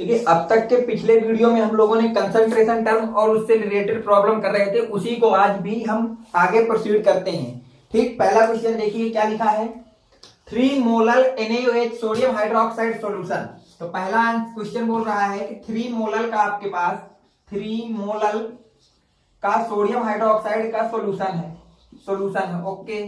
देखिए अब तक के पिछले वीडियो में हम लोगों ने कंसंट्रेशन टर्म और उससे रिलेटेड प्रॉब्लम कर रहे थे, उसी को आज भी हम आगे प्रोसीड करते हैं। ठीक, पहला क्वेश्चन देखिए क्या लिखा है, 3 molal NaOH sodium hydroxide solution. तो पहला क्वेश्चन बोल रहा है कि 3 मोलल का आपके पास 3 मोलल का सोडियम हाइड्रोक्साइड का सॉल्यूशन है। ओके,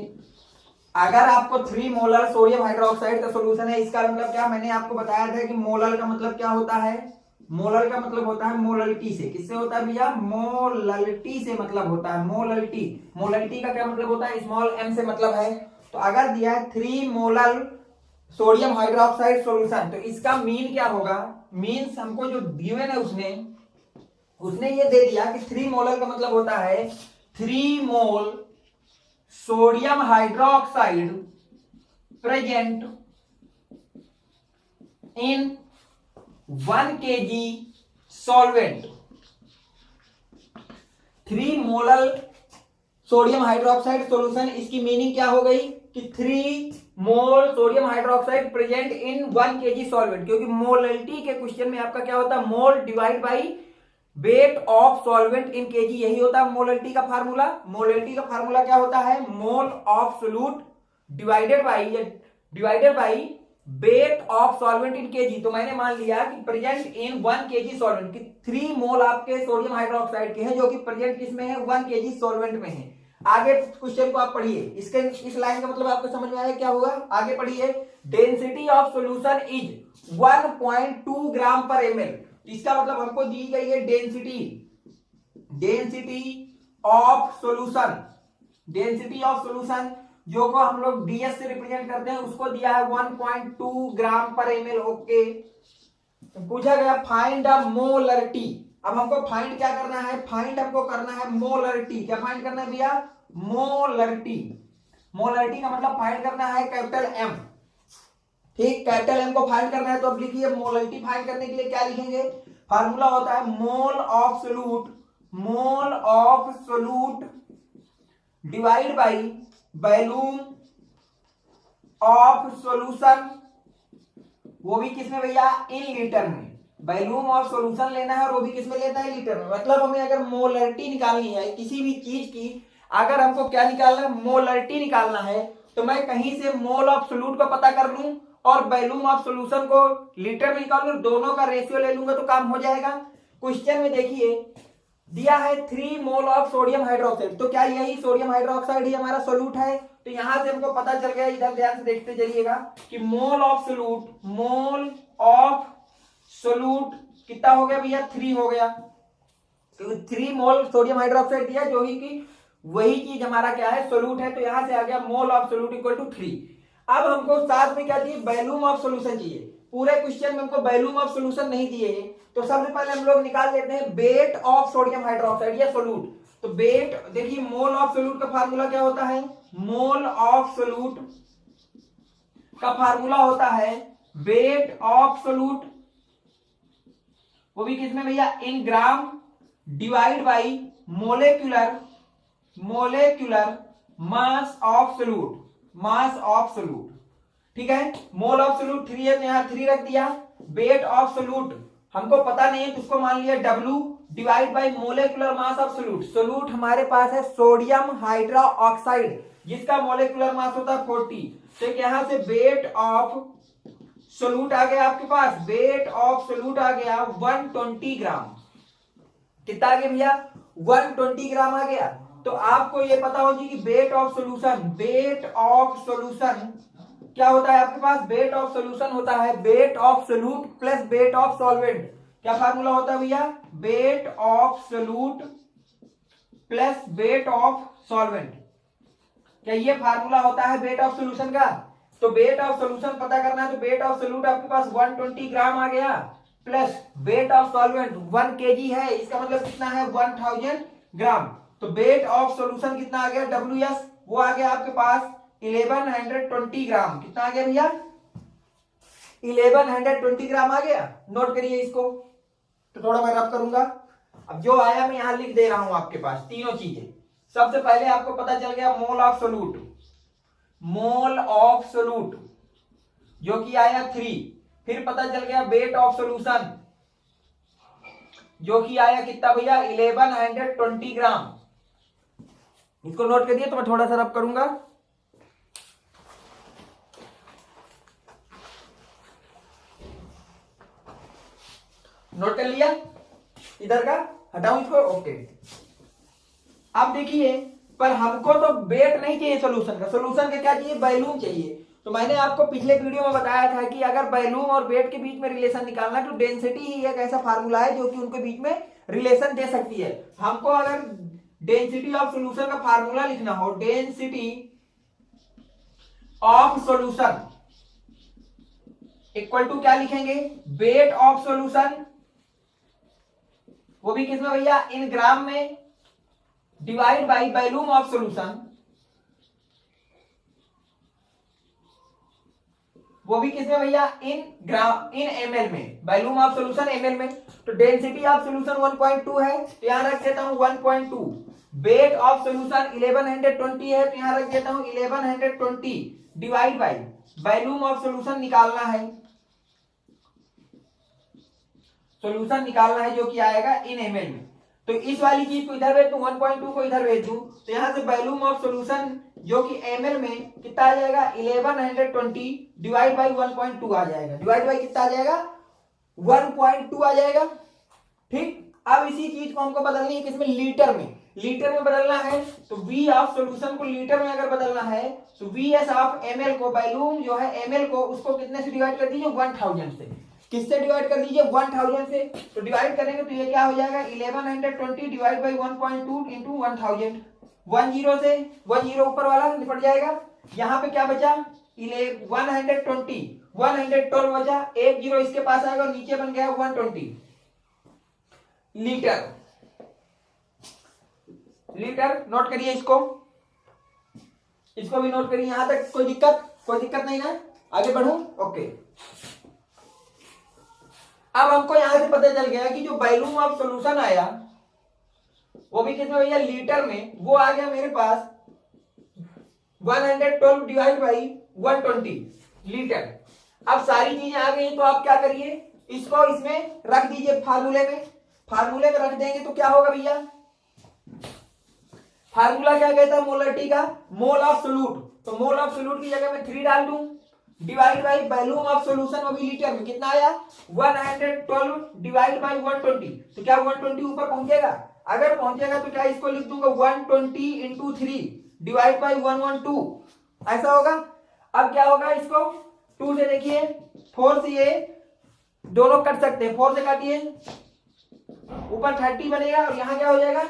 अगर आपको 3 मोलर सोडियम हाइड्रोक्साइड का सॉल्यूशन है, इसका मतलब क्या, मैंने आपको बताया था कि मोलर का मतलब क्या होता है, मोलर का मतलब होता है मोललिटी से। किससे होता है भैया, मोललिटी से मतलब होता है मोललिटी का क्या मतलब होता है, स्मॉल m से मतलब है। तो अगर दिया है 3 मोलर सोडियम हाइड्रोक्साइड सॉल्यूशन, तो इसका मीन क्या होगा, मीन्स हमको जो गिवन है उसने ये दे दिया कि 3 मोलर का मतलब होता है 3 मोल sodium hydroxide present in 1 kg solvent. 3 molar sodium hydroxide solution, इसकी मीनिंग क्या हो गई कि 3 मोल sodium hydroxide present in 1 kg solvent, क्योंकि मोललिटी के क्वेश्चन में आपका क्या होता है, मोल divide by weight of solvent in KG, यही होता है मोललिटी का फार्मूला। मोललिटी का फार्मूला क्या होता है, mole of solute divided by weight of solvent in KG. तो मैंने मान लिया कि प्रेजेंट इन 1 kg सॉल्वेंट, कि 3 मोल आपके सोडियम हाइड्रोक्साइड के हैं जो कि प्रेजेंट किस में है, 1 kg सॉल्वेंट में है। आगे क्वेश्चन को आप पढ़िए, इसके इस लाइन का मतलब आपको समझ में आया क्या होगा, आगे पढ़िए। डेंसिटी ऑफ सॉल्यूशन इज 1.2 ग्राम पर ml। इसका मतलब हमको दी गई है डेंसिटी ऑफ सॉल्यूशन जो को हम लोग ds से रिप्रेजेंट करते हैं, उसको दिया है 1.2 ग्राम पर ml। ओके, पूछा गया फाइंड द मोलरिटी। अब हमको फाइंड क्या करना है, हमको करना है मोलरिटी। क्या फाइंड करना है भैया, मोलरिटी का मतलब फाइंड करना है कैपिटल M। ठीक, कैपिटल M को फाइंड करना है, तो अब लिखिए मोलरिटी फाइंड करने के लिए क्या लिखेंगे, फार्मूला होता है mole of solute divide by volume of solution, वो भी किसमें भैया, इन लीटर में। वॉल्यूम ऑफ सॉल्यूशन लेना है और वो भी किसमें लेना है, लीटर में। मतलब हमें अगर मोलरिटी निकालनी है किसी भी चीज की, अगर हमको क्या निकालना है, मोलरिटी निकालना है, तो मैं कहीं से मोल ऑफ सोल्यूट को पता कर लूं और वॉल्यूम ऑफ सॉल्यूशन को लीटर में निकाल लूं, दोनों का रेशियो ले लूंगा तो काम हो जाएगा। क्वेश्चन में देखिए दिया है 3 मोल ऑफ सोडियम हाइड्रोक्साइड, तो क्या यही सोडियम हाइड्रोक्साइड ही हमारा सोल्यूट है। तो यहां से हमको पता चल गया, इधर ध्यान से देखते चलिएगा कि मोल ऑफ सोल्यूट कितना हो गया भैया, 3 हो गया। तो 3 मोल सोडियम हाइड्रोक्साइड दिया, जो ही कि वही चीज हमारा क्या है, सोल्यूट है। तो यहां से आ गया mole of solute equal to 3। अब हमको साथ में क्या चाहिए, वॉल्यूम ऑफ सॉल्यूशन चाहिए। पूरे क्वेश्चन में हमको वॉल्यूम ऑफ सॉल्यूशन नहीं दिए हैं, तो सबसे पहले हम लोग निकाल लेते हैं वेट ऑफ सोडियम हाइड्रोक्साइड या सोल्यूट। तो वेट देखिए, मोल ऑफ सोल्यूट का फार्मूला क्या होता है, मोल ऑफ सोल्यूट का फार्मूला होता है वेट ऑफ सोल्यूट, वो भी किसमें भैया, in gram, divide by molecular mass of solute. ठीक है, मोल ऑफ सोल्यूट 3 है, यहां 3 रख दिया। वेट ऑफ सोल्यूट हमको पता नहीं है, तो उसको मान लिया W divide by molecular mass of solute हमारे पास है सोडियम हाइड्रोक्साइड, जिसका मोलेकुलर मास होता है 40। तो यहां से वेट ऑफ सोल्यूट आ गया आपके पास, वेट ऑफ सोल्यूट आ गया 120 ग्राम। कितना आ गया भैया, 120 ग्राम आ गया। तो आपको ये पता होगी कि वेट ऑफ सोल्यूशन क्या होता है आपके पास, वेट ऑफ सोल्यूशन होता है weight of solute plus wait of solvent. क्या फार्मूला होता है भैया, wait of solute plus wait of solvent. क्या ये फार्मूला होता है वेट ऑफ सोल्यूशन का। तो वेट ऑफ सोल्यूशन पता करना है, तो वेट ऑफ सोल्यूट आपके पास 120 ग्राम आ गया, plus wait of solvent 1 kg है, इसका मतलब कितना है, 1000 ग्राम। तो वेट ऑफ सॉल्यूशन कितना आ गया, WS, वो आ गया आपके पास 1120 ग्राम। कितना आ गया भैया, 1120 ग्राम आ गया। नोट करिए इसको, तो थोड़ा मैं रफ करूंगा। अब जो आया मैं यहां लिख दे रहा हूं आपके पास तीनों चीजें। सबसे पहले आपको पता चल गया मोल ऑफ सोल्यूट जो कि आया 3। फिर पता चल गया वेट ऑफ सोल्यूशन जो कि आया कितना भैया 1120 ग्राम। इसको नोट करिए, तो मैं थोड़ा सा रब करूंगा। नोट कर लिया, इधर का हटाऊं इसको, ओके। अब देखिए, पर हमको तो वेट नहीं चाहिए सोल्यूशन का, सोल्यूशन का क्या चाहिए, वॉल्यूम चाहिए। तो मैंने आपको पिछले वीडियो में बताया था कि अगर वॉल्यूम और वेट के बीच में रिलेशन निकालना है तो डेंसिटी ही एक ऐसा फार्मूला है जो कि उनके बीच में रिलेशन दे सकती है। हमको अगर डेंसिटी ऑफ सोल्यूशन का फार्मूला लिखना हो, density of solution equal to क्या लिखेंगे, वेट ऑफ सोल्यूशन, वो भी किसमें भैया, इन ग्राम में, divide by volume of solution, वो भी किसमें भैया, इन ग्राम, इन एमएल में, वॉल्यूम ऑफ सोल्यूशन एमएल में। तो डेंसिटी ऑफ सोल्यूशन 1.2 है, तो यहां रख देता हूं 1.2। वेट ऑफ सोल्यूशन 1120 है, तो यहां रख देता हूं 1120 divide by volume of solution निकालना है, सोल्यूशन निकालना है जो कि आएगा इन एमएल में। तो इस वाली चीज को इधर भेज दूं, 1.2 को इधर भेज दूं, तो यहां से वॉल्यूम ऑफ सोल्यूशन जो कि एमएल में कितना आ जाएगा 1120 डिवाइड बाई 1.2 आ जाएगा, डिवाइड बाई कितना आ जाएगा 1.2 आ जाएगा। ठीक, अब इसी चीज को हमको बदलनी है किसमें, लीटर में, लीटर में बदलना है। तो V ऑफ सोल्यूशन को लीटर में अगर बदलना है तो VS ऑफ एमएल को, वॉल्यूम जो है एमएल को, उसको कितने से डिवाइड कर दीजिए, 1000 से। किससे डिवाइड कर दीजिए, 1000 से। तो डिवाइड करेंगे तो ये क्या हो जाएगा 1120 डिवाइड बाई 1.2 इंटू 1000, 10 से 10 ऊपर वाला निपट जाएगा। यहाँ पे क्या बचा 120, 112 बचा, 10 इसके पास आएगा और नीचे बन गया 120 लीटर। लीटर नोट करिए, इसको भी नोट करिए। यहां तक कोई दिक्कत नहीं ना, आगे बढ़ूं, ओके। अब हमको यहां से पता चल गया कि जो वॉल्यूम ऑफ सॉल्यूशन आया वो भी कितने भैया, लीटर में, वो आ गया मेरे पास 112 डिवाइड बाई 120 लीटर। अब सारी चीजें आ गई, तो आप क्या करिए, इसको इसमें रख दीजिए फार्मूले में रख देंगे तो क्या होगा भैया, फार्मूला क्या कहता है मोलरिटी का, मोल ऑफ सोल्यूट। तो मोल ऑफ सोल्यूट की जगह में 3 डाल दूं, divide by volume of solution, वो भी लीटर में कितना आया 112 डिवाइड बाई 120। तो क्या 120 ऊपर पहुंचेगा, अगर पहुंचेगा तो क्या इसको लिख दूंगा 120 इंटू 3 डिवाइड बाई 112, ऐसा होगा। अब क्या होगा, इसको 2 से देखिए, 4 से ये दोनों कट सकते हैं, 4 से काटिए, ऊपर 30 बनेगा और यहां क्या हो जाएगा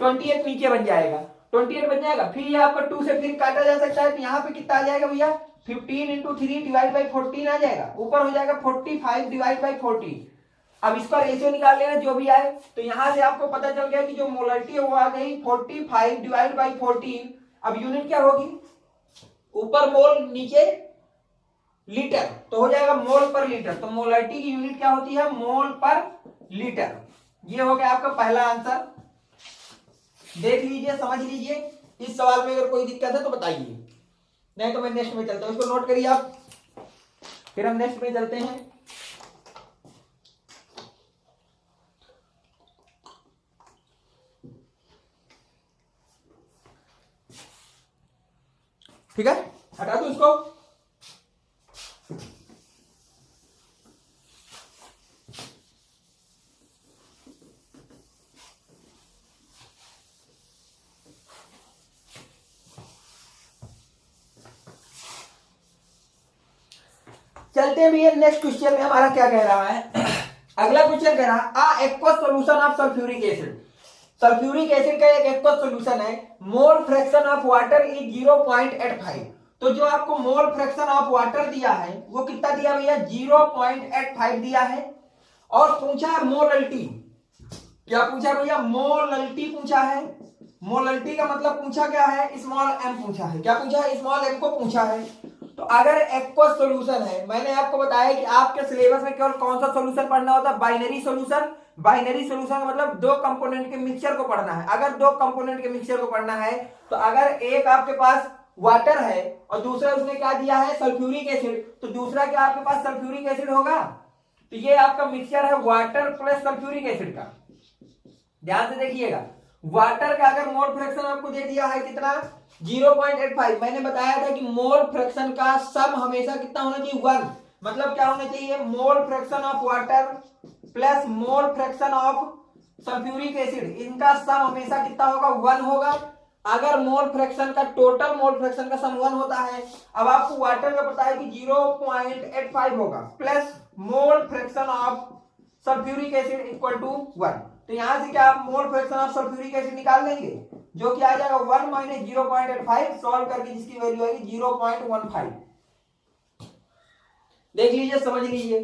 28 नीचे बन जाएगा, 28 बन जाएगा। फिर ये आपको 2 से फिर काटा जा सकता है, तो यहाँ पे कितना आ जाएगा भैया 15 इंटू 3 डिवाइड बाई 14 आ जाएगा, ऊपर हो जाएगा 45 डिवाइड बाई 40। अब इसका रेशियो निकाल लेना जो भी आए, तो यहां से आपको पता चल गया कि जो मोलरिटी है वो आ गई 45 डिवाइड बाई 14। अब यूनिट क्या होगी, ऊपर मोल नीचे लीटर, तो हो जाएगा मोल पर लीटर। तो मोलरिटी की यूनिट क्या होती है, मोल पर लीटर। ये हो गया आपका पहला आंसर, देख लीजिए, समझ लीजिए। इस सवाल में अगर कोई दिक्कत है तो बताइए, नहीं तो मैं नेक्स्ट में चलता हूं, इसको नोट करिए आप, फिर हम नेक्स्ट में चलते हैं। ठीक है, हटा दो इसको। चलते हैं भैया नेक्स्ट क्वेश्चन में हमारा क्या कह रहा है। अगला क्वेश्चन कह रहा है aqueous solution of sulphuric acid. Sulphuric acid का एक एक्वस सॉल्यूशन है, मोल फ्रैक्शन ऑफ वाटर इज 0.85। तो जो आपको मोल फ्रैक्शन ऑफ वाटर दिया है वो कितना दिया भैया 0.85 दिया है, और पूछा है मोलरिटी। क्या पूछा भैया, मोलरिटी पूछा है। मोलरिटी का मतलब पूछा क्या है, स्मॉल एम पूछा है। क्या पूछा है, स्मॉल एम को पूछा है। तो अगर एक्वस सॉल्यूशन है, मैंने आपको बताया कि आपके सिलेबस में केवल कौन सा सॉल्यूशन पढ़ना होता है, बाइनरी सॉल्यूशन। बाइनरी सॉल्यूशन का मतलब 2 कंपोनेंट के मिक्सचर को पढ़ना है। अगर 2 कंपोनेंट के मिक्सचर को पढ़ना है तो अगर एक आपके पास वाटर है और दूसरा उसने क्या दिया है सल्फ्यूरिक एसिड, तो दूसरा क्या आपके पास सल्फ्यूरिक एसिड होगा। तो ये आपका मिक्सचर है वाटर प्लस सल्फ्यूरिक एसिड का। ध्यान से देखिएगा, वाटर का अगर मोल फ्रैक्शन आपको दे दिया है कितना 0.85, मैंने बताया था कि मोल फ्रैक्शन का सम हमेशा कितना होना चाहिए 1। मतलब क्या होना चाहिए, मोल fraction of water plus mole fraction of sulphuric acid, इनका सम हमेशा कितना होगा 1 होगा। अगर मोल फ्रैक्शन का टोटल मोल फ्रैक्शन का सम 1 होता है, अब आपको वाटर का पता है कि 0.85 होगा plus mole fraction of sulphuric acid equal to 1। तो यहां से क्या आप mole fraction of sulphuric acid निकाल लेंगे, जो कि आ जाएगा 1 माइनस 0.85, सॉल्व करके जिसकी वैल्यू आएगी 0.15। देख लीजिए, समझ लीजिए,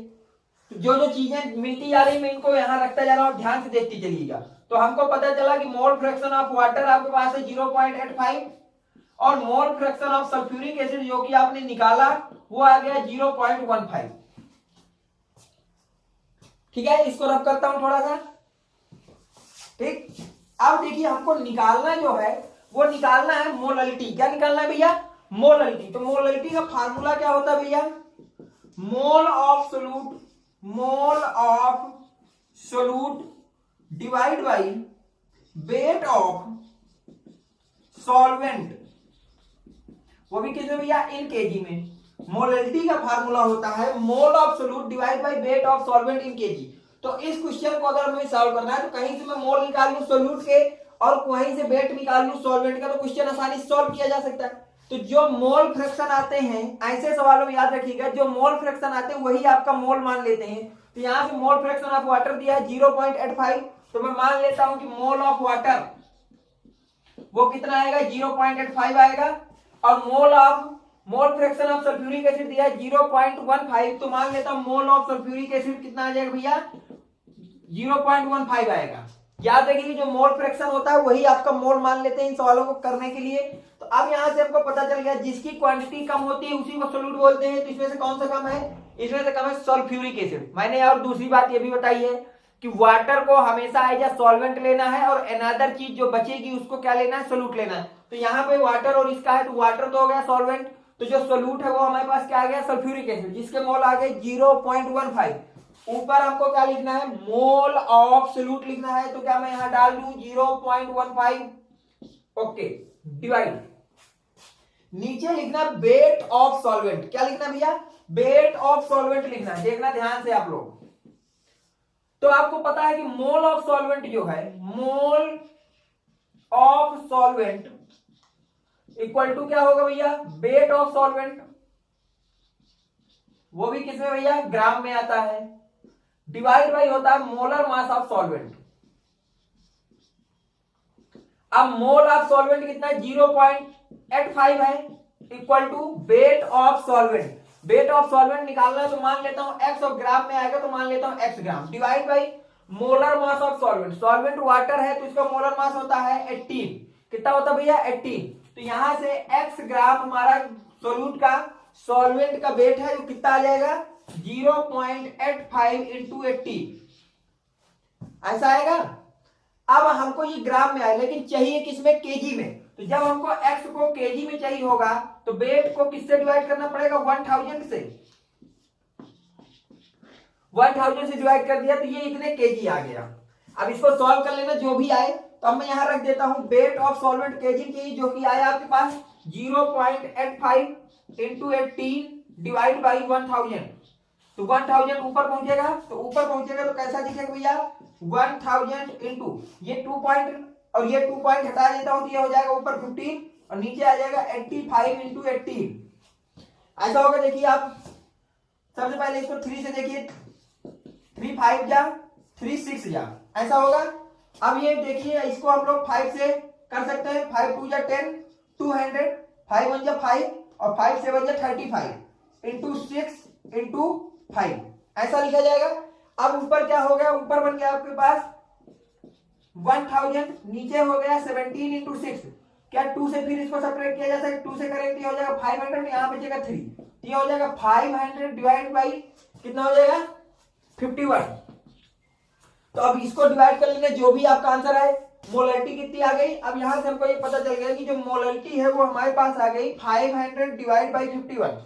तो जो जो चीजें मिलती जा रही मैं इनको यहां रखता जा रहा हूं, ध्यान से देखते चलिएगा। तो हमको पता चला कि मोल फ्रैक्शन ऑफ वाटर आपके पास है 0.85 और मोल फ्रैक्शन ऑफ सल्फ्यूरिक एसिड जो कि आपने निकाला वो आ गया 0.15। ठीक है, इसको रब करता हूं थोड़ा सा। ठीक, अब देखिए हमको निकालना जो है वो निकालना है मोलरिटी। क्या निकालना है भैया, मोलरिटी। तो मोलरिटी का फार्मूला क्या होता है भैया, मोल of solute, mole of solute divide by weight of solvent, वो भी किसमें भैया, इन केजी में। मोलरिटी का फार्मूला होता है mole of solute divide by weight of solvent in KG. तो इस क्वेश्चन को अगर हमें सॉल्व करना है तो कहीं से मैं मोल निकाल लूं सोल्यूट के और कहीं से वेट निकाल लूं सॉल्वेंट का, तो क्वेश्चन आसानी से सॉल्व किया जा सकता है। तो जो मोल फ्रैक्शन आते हैं ऐसे सवालों में याद रखिएगा, जो मोल फ्रैक्शन आते हैं वही आपका मोल मान लेते हैं। तो यहां से मोल फ्रैक्शन ऑफ वाटर दिया है 0.85, तो मैं मान लेता हूं कि मोल ऑफ वाटर वो कितना आएगा 0.85 आएगा, और मोल फ्रैक्शन ऑफ सल्फ्यूरिक एसिड दिया है 0.15, तो मान लेता हूं मोल ऑफ सल्फ्यूरिक एसिड कितना आ जाएगा भैया 0.15 आएगा। याद रखिए जो मोल फ्रैक्शन होता है वही आपका मोल मान लेते हैं इन सवालों को करने के लिए। तो अब यहां से आपको पता चल गया जिसकी क्वांटिटी कम होती है उसी को सोल्यूट बोलते हैं। तो इसमें से कौन सा कम है, इसमें से कम है सल्फ्यूरिक एसिड। मैंने और दूसरी बात ये भी बताई है कि वाटर को हमेशा एज सॉल्वेंट लेना है और अनदर चीज जो बचेगी उसको क्या लेना है, सोल्यूट लेना है। तो यहाँ पे वाटर और इसका है, तो वाटर तो हो गया सॉल्वेंट, तो जो सोल्यूट है वो हमारे पास क्या आ गया सल्फ्यूरिक एसिड, जिसके मोल आ गए 0.15। ऊपर हमको क्या लिखना है, मोल ऑफ सोल्यूट लिखना है, तो क्या मैं यहां डाल दूं 0.15, ओके, डिवाइड, नीचे लिखना वेट ऑफ सॉल्वेंट। क्या लिखना भैया, वेट ऑफ सॉल्वेंट लिखना है। देखना ध्यान से आप लोग, तो आपको पता है कि मोल ऑफ सॉल्वेंट जो है, mole of solvent equal to क्या होगा भैया, वेट ऑफ सॉल्वेंट, वो भी किसमें भैया, ग्राम में आता है, डिवाइड बाई होता है मोलर मास ऑफ सॉल्वेंट। अब मोल ऑफ सॉल्वेंट कितना है 0.85 है, equal to weight of solvent. Weight of solvent निकालना है तो मान लेता हूं x, और ग्राम में आएगा तो मान लेता हूं x gram, divide by molar mass of solvent. Solvent water है तो इसका मोलर मास होता है 18। कितना होता है भैया 18। तो यहां से x ग्राम हमारा सोल्यूट का सॉल्वेंट का वेट है, जो कितना आ जाएगा 0.85 इंटू 80, ऐसा आएगा। अब हमको ये ग्राम में आए, लेकिन चाहिए किसमें, केजी में। तो जब हमको x को केजी में चाहिए होगा तो वेट को किससे डिवाइड करना पड़ेगा, 1000 से। 1000 से डिवाइड कर दिया तो ये इतने केजी आ गया। अब इसको सॉल्व कर लेना जो भी आए, तो अब मैं यहां रख देता हूं वेट ऑफ सॉल्वेंट केजी की, जो कि आया आपके पास 0.85 इंटू 18 डिवाइड बाई 1000। तो 1000 ऊपर पहुंचेगा, तो ऊपर पहुंचेगा तो कैसा दिखेगा भैया 1000 इंटू ये 2 पॉइंट और ये 2 पॉइंट हटा देता हूं तो ये हो जाएगा ऊपर 15 और नीचे आ जाएगा 85 इंटू 18, ऐसा होगा। देखिए आप सबसे पहले इसको 3 से देखिए, 3 5 जा 3 6 जा, ऐसा होगा। अब ये देखिए इसको हम लोग 5 से कर सकते हैं, 5 2 जा 10, 200, 5 1 जा 5 और 5 7 जा 35 इंटू 6 इंटू 5, ऐसा लिखा जाएगा। अब ऊपर क्या हो गया, ऊपर बन गया आपके पास 1000, नीचे हो गया 17 इंटू 6। क्या 2 से फिर इसको सेपरेट किया जा सकता है, 2 से करेंगे हो जाएगा 500, यहाँ बचेगा 3, ये हो जाएगा 500 डिवाइड बाई कितना हो जाएगा 51। तो अब इसको डिवाइड कर लेंगे, जो भी आपका आंसर है। मोलरिटी कितनी आ गई, अब यहां से हमको ये पता चल गया कि जो मोलरिटी है वो हमारे पास आ गई 500 डिवाइड बाई 51,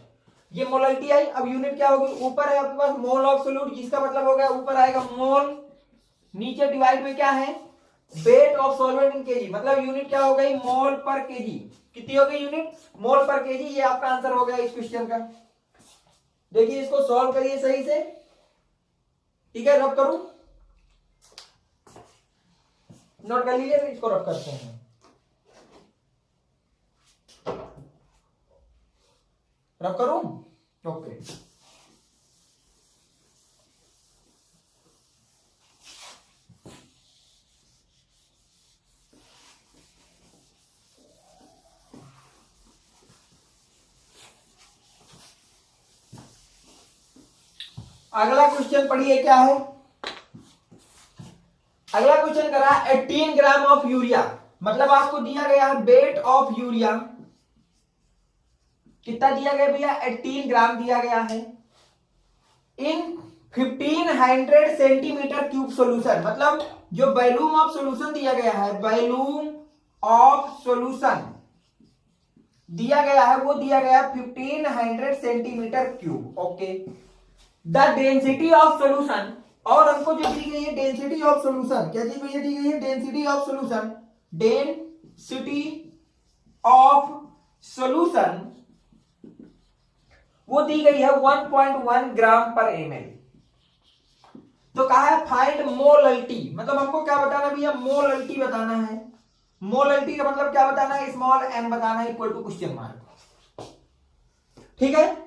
ये मोलरिटी आई। अब यूनिट क्या होगी, ऊपर है आपके पास मोल ऑफ सोल्यूट, जिसका मतलब हो गया ऊपर आएगा मोल, नीचे डिवाइड में क्या है weight of solvent in KG, मतलब यूनिट क्या हो गई मोल पर केजी। कितनी हो गई यूनिट मोल पर केजी। ये आपका आंसर हो गया इस क्वेश्चन का। देखिए इसको सॉल्व करिए सही से, ठीक है। रब करूं, नोट कर लीजिए, इसको रब करते हैं। रब करूं, ओके। अगला क्वेश्चन पढ़िए क्या है। अगला क्वेश्चन करा 18 ग्राम ऑफ यूरिया, मतलब आपको दिया गया है वेट ऑफ यूरिया कितना दिया गया भैया 18 ग्राम दिया गया है इन 1500 सेंटीमीटर क्यूब सॉल्यूशन, मतलब जो वॉल्यूम ऑफ सॉल्यूशन दिया गया है, वॉल्यूम ऑफ सॉल्यूशन दिया गया है वो दिया गया 1500 centimetre cube, okay. The density of solution, और हमको जो दी गई है डेंसिटी ऑफ सॉल्यूशन, क्या दी गई है density of solution, density of solution वो दी गई है 1.1 ग्राम पर ml। तो कहा है फाइंड मोलरिटी, मतलब हमको क्या बताना भैया मोलरिटी बताना है। मोलरिटी का मतलब क्या बताना है स्मॉल m बताना है इक्वल टू क्वेश्चन मार्क, ठीक है।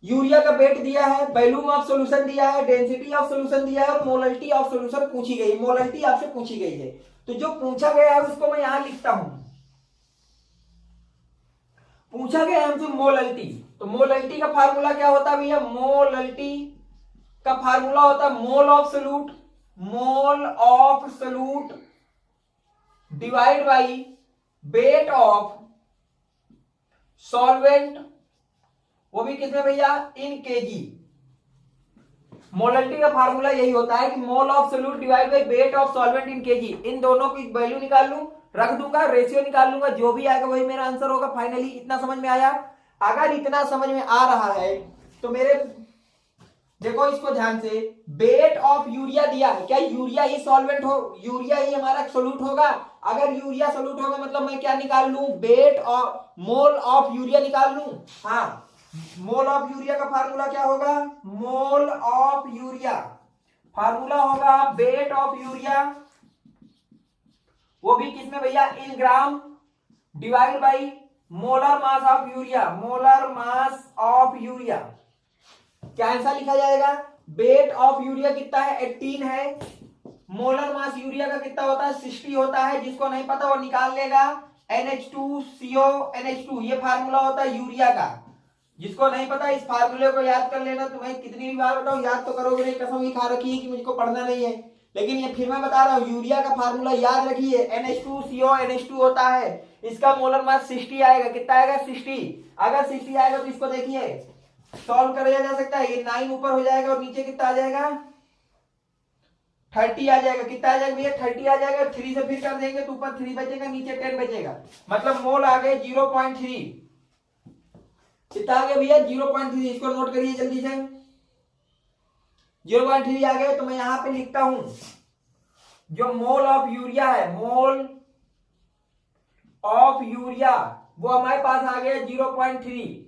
यूरिया का वेट दिया है, वॉल्यूम ऑफ सॉल्यूशन दिया है, डेंसिटी ऑफ सॉल्यूशन दिया है और मोलरिटी ऑफ सॉल्यूशन पूछी गई। मोलरिटी आपसे पूछी गई है, तो जो पूछा गया है उसको मैं यहां लिखता हूं। पूछा गया है हमसे मोलरिटी, तो मोलरिटी का फार्मूला क्या होता है भैया, मोलरिटी का फार्मूला होता है mole of solute, mole of solute divide by weight of solvent, वो भी किसमें भैया इन केजी। मोलरिटी का फार्मूला यही होता है कि mole of solute divide by weight of solvent in KG. इन दोनों की वैल्यू निकाल लूं, रख दूंगा, रेशियो निकाल लूंगा, जो भी आएगा वही मेरा आंसर होगा फाइनली। इतना समझ में आया? अगर इतना समझ में आ रहा है तो मेरे देखो इसको ध्यान से, वेट ऑफ यूरिया दिया है, क्या यूरिया ही सॉल्वेंट हो, यूरिया ही हमारा सोल्यूट होगा? अगर यूरिया सोल्यूट होगा मतलब मैं क्या निकाल लूं, weight of mole of urea निकाल लूं। हाँ, मोल ऑफ यूरिया का फार्मूला क्या होगा, मोल ऑफ यूरिया फार्मूला होगा वेट ऑफ यूरिया, वो भी किसमें भैया in gram, divide by molar mass of urea, molar mass of urea. क्या आंसर लिखा जाएगा, वेट ऑफ यूरिया कितना है 18 है, मोलर मास यूरिया का कितना होता है 60 होता है। जिसको नहीं पता वो निकाल लेगा, NH2CO NH2 ये फार्मूला होता है यूरिया का। जिसको नहीं पता इस फार्मूले को याद कर लेना। तुम्हें कितनी भी बार बताऊं याद तो करोगे नहीं, कसम ही खा रखी है कि मुझको पढ़ना नहीं है, लेकिन ये फिर मैं बता रहा हूँ यूरिया का फार्मूला याद रखिए, NH2CO NH2 होता है। इसका मोलर मास 60 आएगा, कितना आएगा 60। अगर 60 आएगा तो इसको देखिए सॉल्व किया जा सकता है, ये 9 ऊपर हो जाएगा और नीचे कितना आ जाएगा 30 आ जाएगा। कितना आ जाएगा भैया 30 आ जाएगा। 3 से फिर कर देंगे तो ऊपर 3 बचेगा, नीचे 10 बचेगा, मतलब मोल आ गए 0.3। कितना आ गया भैया 0.3, इसको नोट करिए जल्दी से। 0.3 आ गए तो मैं यहां पे लिखता हूं जो मोल ऑफ यूरिया है, मोल ऑफ यूरिया वो हमारे पास आ गया 0.3।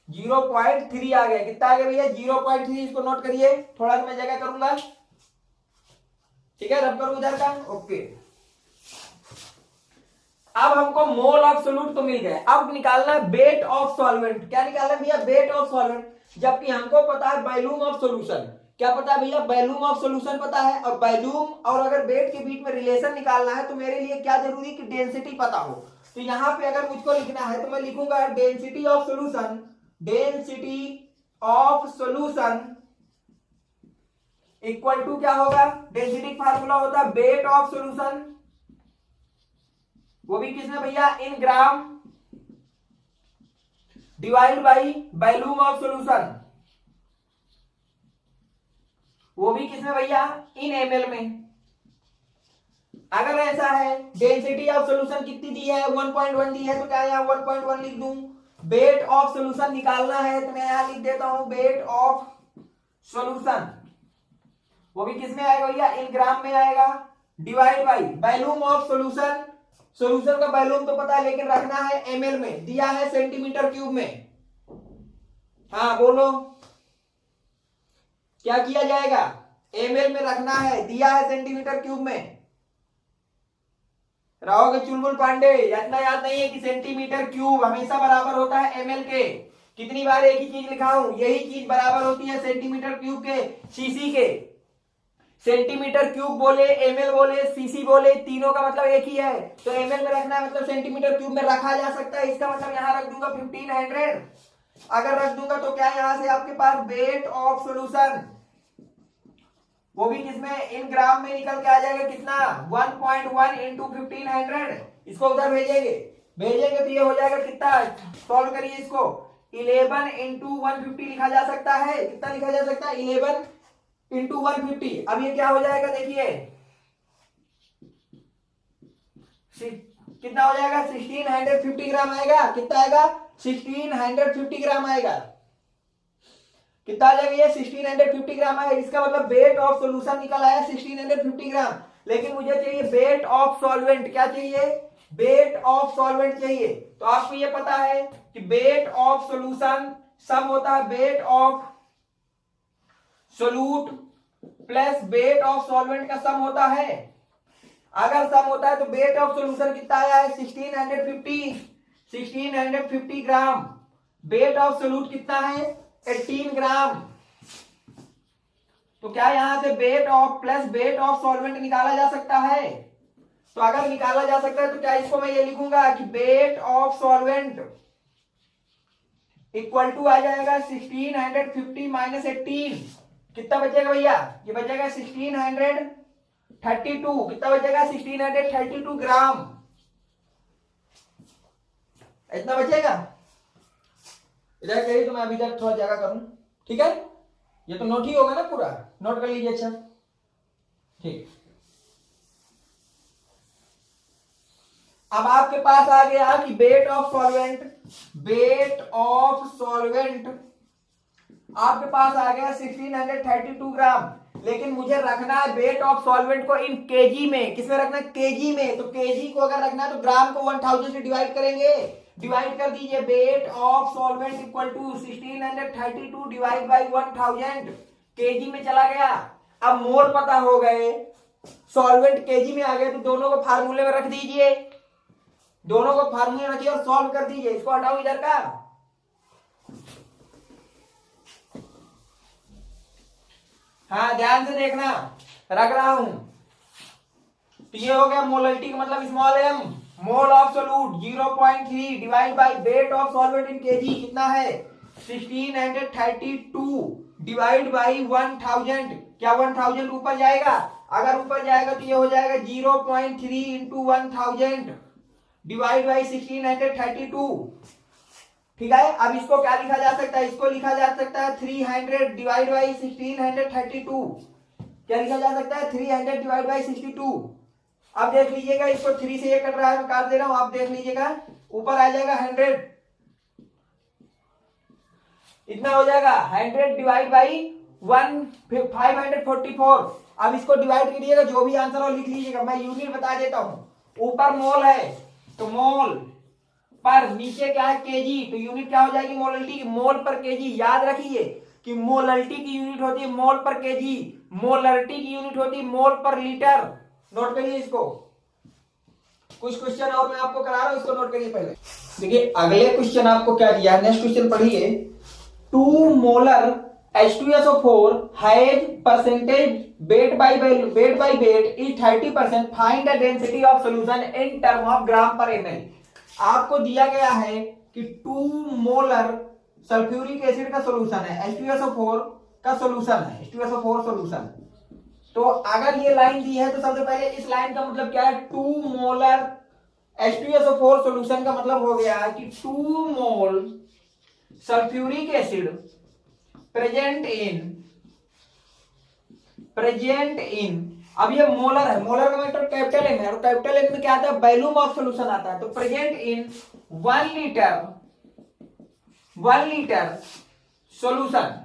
0.3 आ गया। कितना आ गया भैया 0.3, इसको नोट करिए, थोड़ा सा मैं जगह करूंगा, ठीक है। रब करूं उधर का, ओके। अब हमको मोल ऑफ सोल्यूट तो मिल गए, अब निकालना है वेट ऑफ सॉल्वेंट। क्या निकालना है भैया वेट ऑफ सॉल्वेंट, जबकि हमको पता है वॉल्यूम ऑफ सॉल्यूशन। क्या पता है भैया वॉल्यूम ऑफ सॉल्यूशन पता है, और वॉल्यूम और अगर वेट के बीच में रिलेशन निकालना है तो मेरे लिए क्या जरूरी कि डेंसिटी पता हो। तो यहां पे अगर मुझको लिखना है तो मैं लिखूंगा density of solution, density of solution equal to क्या होगा, डेंसिटी फार्मूला होता है वेट ऑफ सॉल्यूशन, वो भी किसमें भैया in gram, divide by volume of solution, वो भी किसमें भैया इन ml में। अगर ऐसा है डेंसिटी ऑफ सॉल्यूशन कितनी दी है 1.1 दी है, तो क्या यहां 1.1 लिख दूं, बेट ऑफ सोल्यूशन निकालना है तो मैं यहां लिख देता हूं बेट ऑफ सोल्यूशन, वो भी किस में आएगा भैया, इन ग्राम में आएगा, divide by volume of solution, solution का वॉल्यूम तो पता है लेकिन रखना है एमएल में, दिया है सेंटीमीटर क्यूब में। हाँ बोलो क्या किया जाएगा, एमएल में रखना है, दिया है सेंटीमीटर क्यूब में। रहोगे चुलबुल पांडे, इतना याद नहीं है कि सेंटीमीटर क्यूब हमेशा बराबर होता है एमएल के। कितनी बार एक ही चीज लिखा हूं, यही चीज बराबर होती है सेंटीमीटर क्यूब के सीसी के। सेंटीमीटर क्यूब बोले, एमएल बोले, सीसी बोले, तीनों का मतलब एक ही है। तो एमएल में रखना है मतलब सेंटीमीटर क्यूब में रखा जा सकता है, इसका मतलब यहां रख दूंगा 1500। अगर रख दूंगा तो क्या यहां से आपके पास वेट ऑफ सॉल्यूशन, वो भी किसमें, इन ग्राम में निकल के आ जाएगा कितना, 1.1 इंटू 1500। इसको उधर भेजेंगे तो ये हो जाएगा कितना, सॉल्व करिए इसको, 11 इंटू 150 लिखा जा सकता है। कितना लिखा जा सकता है, 11 इंटू 150। अब ये क्या हो जाएगा देखिए, कितना हो जाएगा, 1650 ग्राम आएगा। कितना आएगा, 1650 ग्राम आएगा। कितना आ जाएगा ये, 1650 ग्राम आएगा। इसका मतलब वेट ऑफ सॉल्यूशन निकल आया 1650 ग्राम। लेकिन मुझे चाहिए वेट ऑफ सॉल्वेंट, क्या चाहिए, वेट ऑफ सॉल्वेंट चाहिए। तो आपको ये पता है कि वेट ऑफ सॉल्यूशन सम होता है weight of solute plus wait of solvent का सम होता है। अगर सम होता है तो वेट ऑफ सॉल्यूशन कितना आया है, 1650 ग्राम। वेट ऑफ सोल्यूट कितना है, 18 ग्राम। तो क्या यहां से weight of plus wait of solvent निकाला जा सकता है। तो अगर निकाला जा सकता है तो क्या इसको मैं ये लिखूंगा कि weight of solvent equal to आ जाएगा 1650 माइनस 18। कितना बचेगा भैया, ये बचेगा 1632। कितना बचेगा, 1632 ग्राम। इतना बचेगा। इधर करिए तो मैं अभी तक थोड़ा जगह करूं, ठीक है। ये तो नोट ही होगा ना, पूरा नोट कर लीजिए। अच्छा ठीक, अब आपके पास आ गया कि weight of solvent, weight of solvent आपके पास आ गया 1632 ग्राम। लेकिन मुझे रखना है वेट ऑफ सॉल्वेंट को इन केजी में। किसमें रखना है, केजी में। तो केजी को अगर रखना है तो ग्राम को 1000 से डिवाइड करेंगे। डिवाइड कर दीजिए, weight of solvent equal to 1632 divide by 1000, KG में चला गया। अब मोल पता हो गए, सॉल्वेंट केजी में आ गए, तो दोनों को फार्मूले में रख दीजिए, दोनों को फार्मूले में रखिए और सॉल्व कर दीजिए। इसको हटाओ इधर का, हाँ ध्यान से देखना, रख रहा हूं। तो ये हो गया मोलरिटी का मतलब small M, mole of solute 0.3 divide by weight of solvent in KG कितना है, 1632 डिवाइड बाय 1000। क्या 1000 ऊपर जाएगा, अगर ऊपर जाएगा तो ये हो जाएगा 0.3 इंटू 1000 डिवाइड बाय 1632। ठीक है। अब इसको क्या लिखा जा सकता है, इसको लिखा जा सकता है 300 डिवाइड बाई 1632। क्या लिखा जा सकता है, 300 डिवाइड बाई 62। अब देख लीजिएगा, इसको 3 से ये कट रहा है, मैं काट दे रहा हूं, आप देख लीजिएगा ऊपर आ जाएगा 100, इतना हो जाएगा 100 डिवाइड बाई 544। अब इसको डिवाइड करिएगा, जो भी आंसर हो लिख लीजिएगा, मैं यूनिट बता देता हूं। ऊपर मोल है तो मोल पर, नीचे क्या है केजी, तो यूनिट क्या हो जाएगी मोलरिटी की, मोल पर केजी। याद रखिए कि मोलरिटी की यूनिट होती है मोल पर केजी, मोलरिटी की यूनिट होती है मोल पर लीटर। नोट करिए इसको। कुछ क्वेश्चन और मैं आपको करा रहा हूं, इसको नोट करिए पहले। देखिए अगले क्वेश्चन आपको क्या दिया है, नेक्स्ट क्वेश्चन पढ़िए। 2 molar H2SO4 has percentage weight by weight is 30%. Find the density of solution in term of gram per ml। आपको दिया गया है कि 2 मोलर सल्फ्यूरिक एसिड का सोल्यूशन है, H2SO4 का सोल्यूशन है, H2SO4 सोल्यूशन। तो अगर ये लाइन दी है तो सबसे पहले इस लाइन का मतलब क्या है, 2 मोलर H2SO4 सोल्यूशन का मतलब हो गया कि 2 मोल सल्फ्यूरिक एसिड प्रेजेंट इन, अब ये मोलर है, मोलर का मतलब कैपिटल एम है, और कैपिटल एम में क्या आता है, वॉल्यूम ऑफ सॉल्यूशन आता है। तो present in 1 litre 1 litre solution.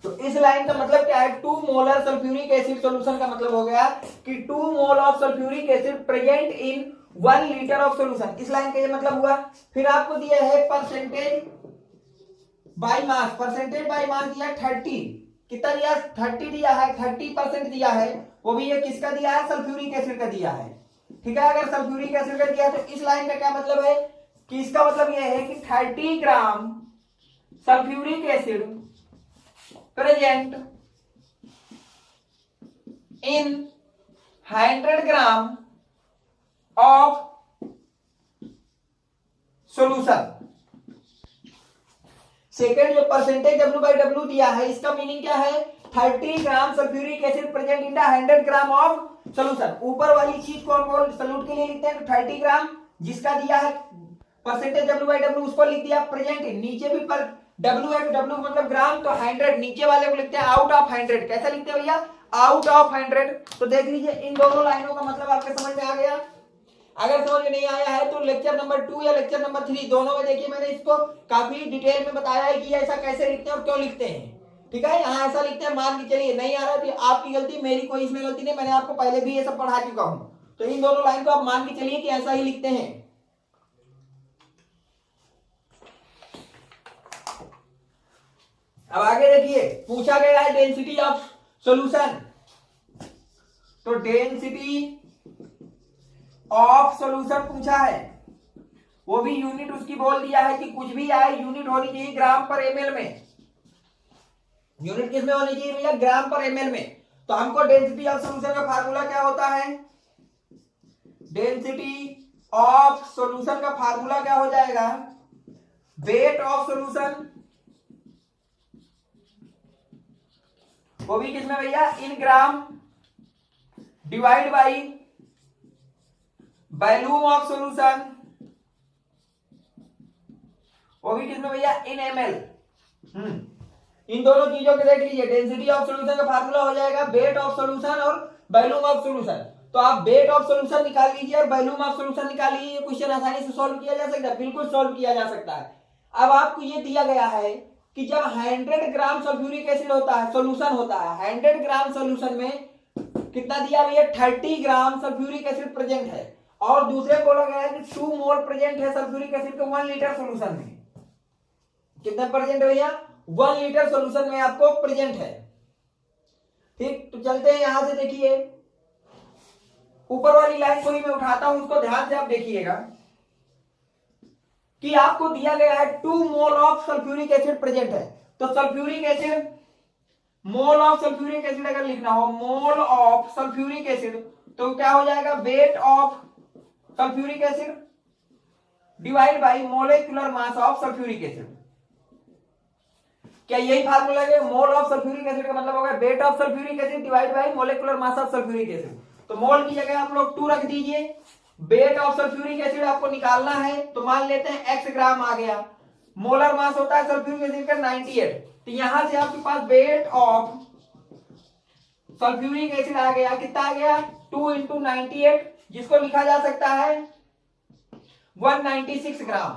तो इस लाइन का मतलब क्या है, 2 मोलर सल्फ्यूरिक एसिड सॉल्यूशन का मतलब हो गया कि 2 mole of sulphuric acid present in 1 litre of solution. इस लाइन का ये मतलब हुआ। फिर आपको दिया है percentage by mass, percentage by mass दिया 30, कितना दिया 30 दिया है, 30% दिया है, वो भी ये किसका दिया है, सल्फ्यूरिक एसिड का दिया है। ठीक है, अगर सल्फ्यूरिक एसिड का दिया है तो इस लाइन का क्या मतलब है कि इसका मतलब यह है कि 30 gram sulphuric acid present in 100 gram of solution. Second जो परसेंटेज W/W दिया है, इसका मीनिंग क्या है, 30 gram sulphuric acid present in 100 gram of solution. ऊपर वाली चीज को हम सॉल्यूट के लिए लिखते हैं तो 30 ग्राम जिसका दिया है परसेंटेज W/W उसको लिख दिया प्रेजेंट इन, नीचे भी पर W है तो W मतलब ग्राम, तो 100 नीचे वाले को लिखते हैं आउट ऑफ 100। कैसा लिखते हैं भैया, आउट ऑफ 100। तो देख लीजिए इन दोनों लाइनों का मतलब आपके समझ में आ गया। अगर समझ में नहीं आया है तो लेक्चर नंबर 2 या लेक्चर नंबर 3 दोनों में देखिए मैंने इसको काफी डिटेल में बताया है कि ऐसा कैसे लिखते हैं और क्यों लिखते हैं। ठीक है, यहाँ ऐसा लिखते हैं, मान के चलिए नहीं आ रहा तो आपकी गलती, मेरी कोई इसमें गलती नहीं, मैंने आपको पहले भी ये सब पढ़ा चुका हूं। तो इन दोनों लाइन को आप मान के चलिए कि ऐसा ही लिखते हैं। अब आगे देखिए, पूछा गया है डेंसिटी ऑफ सॉल्यूशन। तो डेंसिटी ऑफ सॉल्यूशन पूछा है, वो भी यूनिट उसकी बोल दिया है कि कुछ भी आए यूनिट होनी चाहिए ग्राम पर ml में। यूनिट किस में होनी चाहिए भैया, ग्राम पर ml में। तो हमको डेंसिटी ऑफ सॉल्यूशन का फार्मूला क्या होता है, डेंसिटी ऑफ सॉल्यूशन का फार्मूला क्या हो जाएगा, वेट ऑफ सॉल्यूशन, वो भी किसमें भैया, in gram, divide by volume of solution, वो भी किसमें भैया, इन ml। इन दोनों चीजों को देख लीजिए, डेंसिटी ऑफ सॉल्यूशन का फार्मूला हो जाएगा वेट ऑफ सॉल्यूशन और वॉल्यूम ऑफ सॉल्यूशन। तो आप वेट ऑफ सॉल्यूशन निकाल लीजिए और वॉल्यूम ऑफ सॉल्यूशन निकाल लीजिए। क्वेश्चन आसानी से सॉल्व किया जा सकता है, बिल्कुल सॉल्व किया जा सकता है। अब आपको ये दिया गया है कि जब 100 ग्राम सल्फ्यूरिक एसिड होता है, सॉल्यूशन होता है, 100 ग्राम सॉल्यूशन में कितना दिया भैया, 30 ग्राम सल्फ्यूरिक एसिड प्रेजेंट है, और दूसरे बोला गया है कि 2 मोल प्रेजेंट है सल्फ्यूरिक एसिड के 1 लीटर सॉल्यूशन में। कितना प्रेजेंट है भैया, 1 लीटर सॉल्यूशन में आपको प्रेजेंट है। ठीक, तो चलते हैं यहां से। देखिए ऊपर वाली लाइन को ही मैं उठाता हूं, उसको ध्यान से आप देखिएगा कि आपको दिया गया है 2 mole of sulphuric acid present है। तो sulphuric acid, mole of sulphuric acid अगर लिखना हो, मोल ऑफ सल्फ्यूरिक एसिड, तो क्या हो जाएगा, weight of sulphuric acid divide by molecular mass of sulphuric acid. क्या यही फार्मूला है, मोल ऑफ सल्फ्यूरिक एसिड का मतलब होगा weight of sulphuric acid divide by molecular mass of sulphuric acid. तो मोल की जगह आप लोग 2 रख दीजिए। वेट ऑफ सल्फ्यूरिक एसिड आपको निकालना है, तो मान लेते हैं x ग्राम आ गया। मोलर मास होता है सल्फ्यूरिक एसिड का 98। तो यहां से आपके पास वेट ऑफ सल्फ्यूरिक एसिड आ गया, कितना आ गया, 2 × 98, जिसको लिखा जा सकता है 196 ग्राम।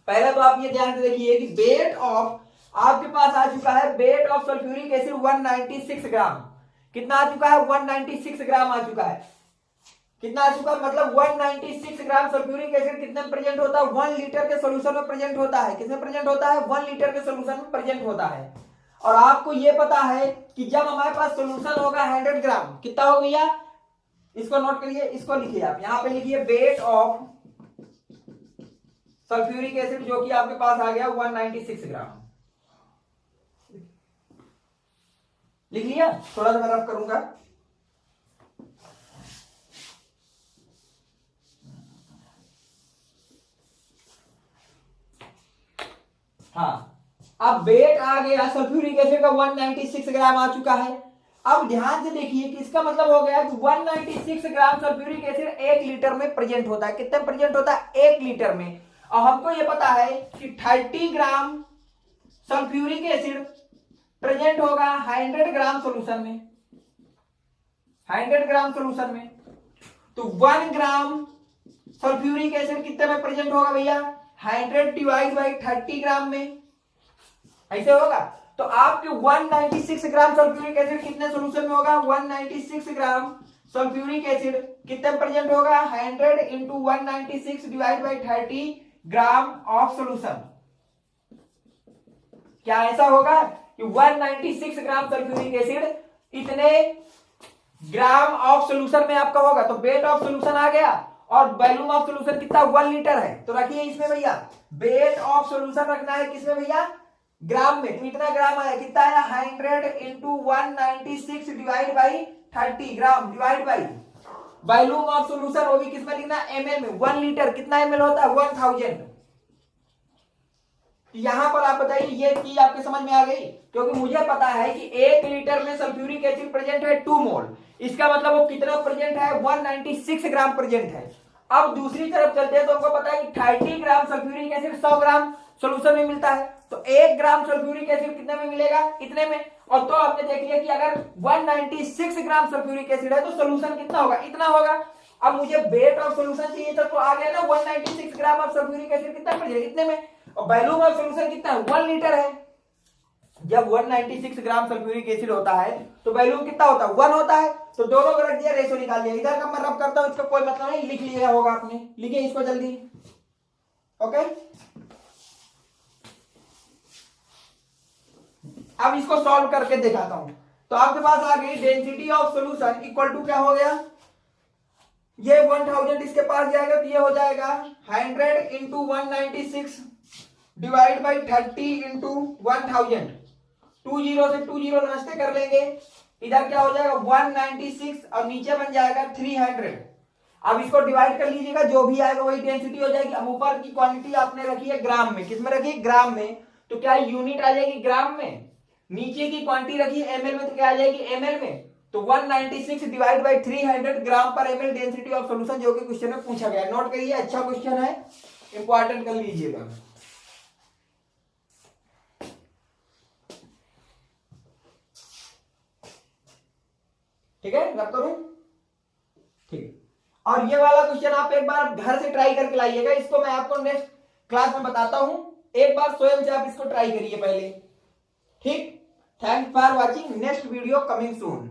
पहले तो आप ये ध्यान से देखिए कि वेट ऑफ आपके पास आ चुका है, वेट ऑफ सल्फ्यूरिक एसिड 196 ग्राम। कितना आ चुका है, 196 ग्राम आ चुका है। कितना आ चुका है, मतलब 196 ग्राम सल्फ्यूरिक एसिड कितने में प्रेजेंट होता है, 1 लीटर के सॉल्यूशन में प्रेजेंट होता है। किसमें प्रेजेंट होता है, 1 लीटर के सॉल्यूशन में प्रेजेंट होता है। और आपको ये पता है कि जब हमारे पास सॉल्यूशन होगा 100 ग्राम, कितना होगा भैया, इसको नोट करिए, इसको लिखिए आप, यहां पे लिखिए वेट ऑफ सल्फ्यूरिक एसिड, जो कि आपके पास आ गया 196 ग्राम। लिख लिया, थोड़ा सा मैं रफ करूंगा। हाँ, अब वेट आ गया सल्फ्यूरिक एसिड का 196 ग्राम आ चुका है। अब ध्यान से देखिए कि इसका मतलब हो गया कि 196 ग्राम सल्फ्यूरिक एसिड 1 लीटर में प्रेजेंट होता है। कितने प्रेजेंट होता है, 1 लीटर में। और हमको ये पता है कि 30 ग्राम सल्फ्यूरिक एसिड प्रेजेंट होगा 100 ग्राम सॉल्यूशन में, 100 ग्राम सॉल्यूशन में। तो 1 ग्राम सल्फ्यूरिक एसिड कितने में प्रेजेंट होगा भैया, 100 डिवाइड बाई 30 ग्राम में, ऐसे होगा। तो आपके 196 ग्राम सल्फ्यूरिक एसिड कितने सोल्यूशन में होगा? 196 ग्राम सल्फ्यूरिक एसिड कितने प्रेजेंट होगा? 100 into 196 divide by 30 gram of solution. क्या ऐसा होगा कि 196 ग्राम सल्फ्यूरिक एसिड इतने ग्राम ऑफ सोल्यूशन में आपका होगा? तो वेट ऑफ सोल्यूशन आ गया और वॉल्यूम ऑफ सोल्यूशन कितना? 1 लीटर है। तो रखिए इसमें भैया वेट ऑफ सोल्यूशन रखना है किसमें भैया? ग्राम में। तो इतना ग्राम आया, कितना आया? 100 into 196 divide by 30 gram divide by volume of solution, वो भी किसमें लिखना? एमएल में। 1 लीटर कितना एमएल होता है? 1000। यहां पर आप बताइए ये चीज आपके समझ में आ गई? क्योंकि मुझे पता है कि 1 लीटर में सल्फ्यूरिक एसिड प्रेजेंट है 2 मोल, इसका मतलब वो कितना प्रेजेंट है? 196 ग्राम प्रेजेंट है। अब दूसरी तरफ चलते हैं तो हमको पता है कि 30 ग्राम सल्फ्यूरिक एसिड 100 ग्राम सोल्यूशन में मिलता है। तो 1 ग्राम सल्फ्यूरिक एसिड कितने में मिलेगा? इतने में। और तो आपने देख लिया कि अगर 196 ग्राम सल्फ्यूरिक एसिड है तो सोल्यूशन कितना होगा? इतना होगा। अब मुझे वेट ऑफ सोल्यूशन चाहिए था, तो आ गया ना 196 ग्राम ऑफ सल्फ्यूरिक एसिड कितना प्रेजेंट? इतने में। और वॉल्यूम ऑफ सोल्यूशन कितना है? 1 लीटर है। जब 196 ग्राम सल्फ्यूरिक एसिड होता है तो वॉल्यूम कितना होता है? 1 होता है। तो दोनों को रख दिया, रेशो निकाल दिया। इधर का मैं रब करता हूं, इसका कोई मतलब नहीं, लिख लिया होगा आपने। लिखिए इसको जल्दी। ओके, अब इसको सॉल्व करके दिखाता हूं। तो आपके पास आ गई density of solution equal to क्या हो गया? ये 1000 इसके पास जाएगा तो ये हो जाएगा 100 into 196 divide by 30 into 1000। 2 zero से 2 जीरो नष्ट कर लेंगे। इधर क्या हो जाएगा? 196 और नीचे बन जाएगा 300। अब इसको डिवाइड कर लीजिएगा, जो भी आएगा वही डेंसिटी हो जाएगी। अब ऊपर की क्वांटिटी आपने रखी है ग्राम में, किसमें रखी? ग्राम में। तो क्या यूनिट आ जाएगी? ग्राम में। नीचे की क्वांटिटी रखी है एमएल में, तो क्या आ जाएगी? एमएल में। तो 196 डिवाइड बाई 300 ग्राम पर एमएल डेंसिटी ऑफ सॉल्यूशन, जो कि क्वेश्चन में पूछा गया। नोट करिए, अच्छा क्वेश्चन है, इंपॉर्टेंट कर लीजिएगा। ठीक है, रब करूं? ठीक। और ये वाला क्वेश्चन आप एक बार घर से ट्राई करके लाइएगा। इसको मैं आपको नेक्स्ट क्लास में बताता हूं, एक बार स्वयं से आप इसको ट्राई करिए पहले। ठीक, thanks for watching, next video coming soon.